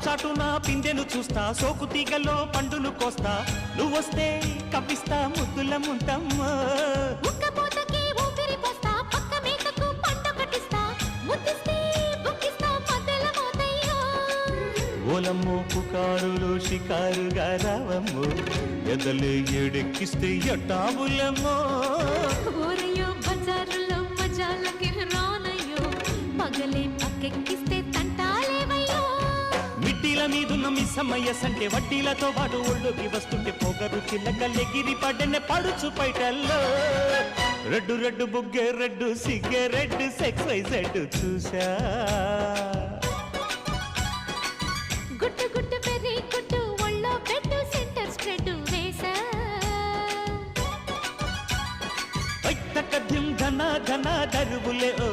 చాటున పిందెను చూస్తా, సోకు తీగలో పండును కోస్తా, నువ్వొస్తే కప్పిస్తా ముద్దుల ముంతమ్మ. ఉక్కపోతకి ఊపిరి పోస్తా, పక్క మేకకు పంట కట్టిస్తా, ముద్దిస్తే బుక్కిస్తా మధ్యల మోతయ్యో. ఓలమ్మో పుకారులో షికారుగా రావమ్మో, ఎదలు ఎడెక్కిస్తే ఎట్టాబులమ్మో. ఊరయ్యో బజారులో మజాలకి రానయ్యో, పగలే పక్కెక్కిస్తే తంటాలేవయ్యో. మిట్టిల మీదున్న మిస్సమ్మయ్య సంటే వడ్డీలతో పాటు ఒళ్ళోకి వస్తుంటే పొగరు చిల్లకల్లెగిరి పడ్డనే పడుచు పైటల్లో. రెడ్డు రెడ్డు బుగ్గే రెడ్డు సిగ్గే రెడ్డు సెక్సైజెడ్ చూసా. గుట్టు గుట్టు పెరి గుట్టు ఒళ్ళో పెట్టు సెంటర్ స్ప్రెడ్ వేసా. తక్కద్యం ఘన ఘన దరువులే ఓ